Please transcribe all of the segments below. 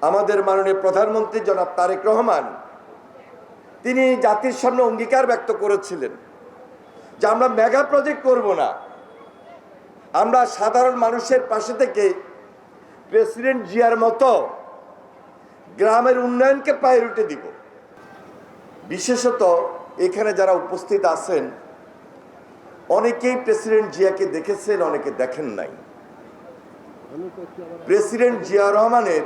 আমাদের মাননীয় প্রধানমন্ত্রী জনাব তারেক রহমান তিনি জাতির সামনে অঙ্গীকার ব্যক্ত করেছিলেন যে আমরা মেগা প্রজেক্ট করব না, আমরা সাধারণ মানুষের পাশে থেকে প্রেসিডেন্ট জিয়ার মতো গ্রামের উন্নয়নকে প্রায়োরিটি দিব। বিশেষত এখানে যারা উপস্থিত আছেন অনেকেই প্রেসিডেন্ট জিয়াকে দেখেছেন, অনেকে দেখেন নাই। প্রেসিডেন্ট জিয়া রহমানের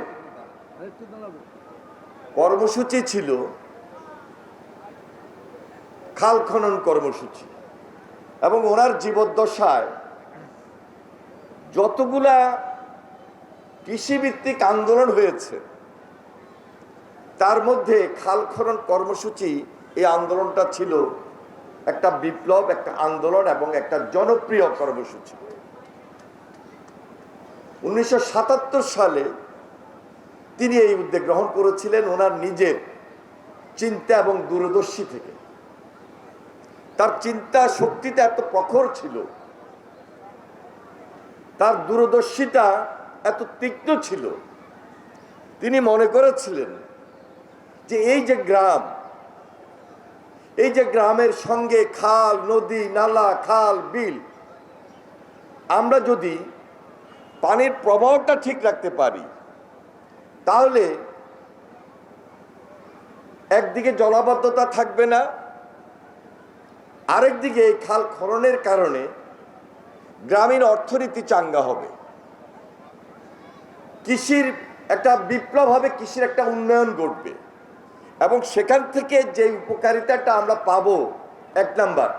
কর্মসূচি ছিল খাল খনন কর্মসূচি, এবং ওনার জীবদ্দশায় যতগুলা কৃষিভিত্তিক আন্দোলন হয়েছে তার মধ্যে খাল খনন কর্মসূচি, এই আন্দোলনটা ছিল একটা বিপ্লব, একটা আন্দোলন এবং একটা জনপ্রিয় কর্মসূচি। 1977 সালে তিনি এই উদ্যোগ গ্রহণ করেছিলেন ওনার নিজের চিন্তা এবং দূরদর্শী থেকে। তার চিন্তা শক্তিটা এত প্রখর ছিল, তার দূরদর্শিতা এত তীক্ষ্ণ ছিল, তিনি মনে করেছিলেন যে এই যে গ্রাম, এই যে গ্রামের সঙ্গে খাল, নদী, নালা, খাল, বিল, আমরা যদি পানির প্রবাহটা ঠিক রাখতে পারি তাহলে একদিকে জলাবদ্ধতা থাকবে না, আরেকদিকে এই খাল খননের কারণে গ্রামীণ অর্থনীতি চাঙ্গা হবে, কৃষির একটা বিপ্লব হবে, কৃষির একটা উন্নয়ন ঘটবে, এবং সেখান থেকে যে উপকারিতাটা আমরা পাবো, এক নাম্বার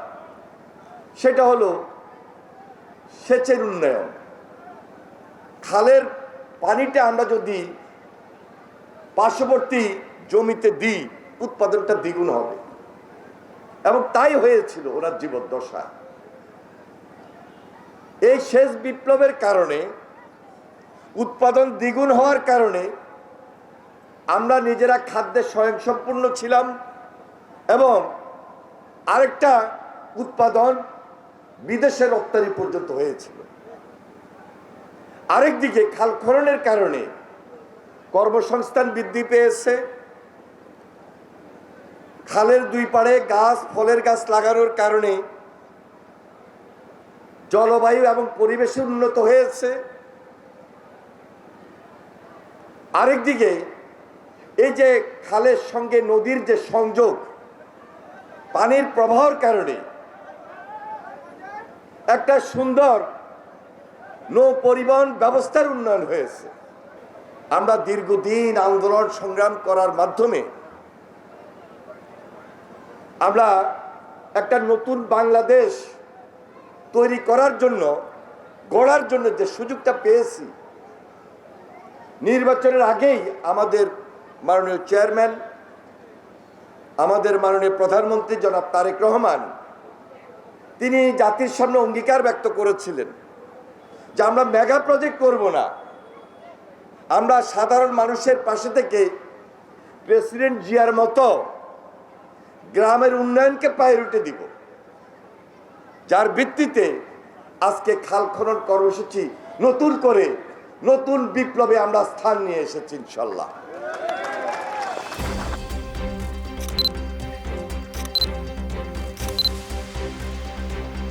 সেটা হলো সেচের উন্নয়ন। খালের পানিটা আমরা যদি পার্শ্ববর্তী জমিতে দিই উৎপাদনটা দ্বিগুণ হবে, এবং তাই হয়েছিল ওনার জীবদ্দশা। এই সেচ বিপ্লবের কারণে, উৎপাদন দ্বিগুণ হওয়ার কারণে আমরা নিজেরা খাদ্যে স্বয়ংসম্পূর্ণ ছিলাম, এবং আরেকটা উৎপাদন বিদেশে রপ্তানি পর্যন্ত হয়েছিল। আরেকদিকে খাল খননের কারণে কর্মসংস্থান বৃদ্ধি পেয়েছে, খালের দুই পাড়ে গাছ, ফলের গাছ লাগানোর কারণে জলবায়ু এবং পরিবেশ উন্নত হয়েছে। আরেকদিকে এই যে খালের সঙ্গে নদীর যে সংযোগ, পানির প্রবাহের কারণে একটা সুন্দর নৌ পরিবহন ব্যবস্থার উন্নয়ন হয়েছে। আমরা দীর্ঘদিন আন্দোলন সংগ্রাম করার মাধ্যমে আমরা একটা নতুন বাংলাদেশ তৈরি করার জন্য, গড়ার জন্য যে সুযোগটা পেয়েছি, নির্বাচনের আগেই আমাদের মাননীয় চেয়ারম্যান, আমাদের মাননীয় প্রধানমন্ত্রী জনাব তারেক রহমান তিনি জাতির সামনে অঙ্গীকার ব্যক্ত করেছিলেন যে আমরা মেগা প্রজেক্ট করব না, আমরা সাধারণ মানুষের পাশে থেকে প্রেসিডেন্ট জিয়ার মতো গ্রামের উন্নয়নকে প্রায়োরিটি দিব, যার ভিত্তিতে আজকে খাল খনন কর্মসূচি নতুন করে নতুন বিপ্লবে আমরা স্থান নিয়ে এসেছি ইনশাল্লাহ।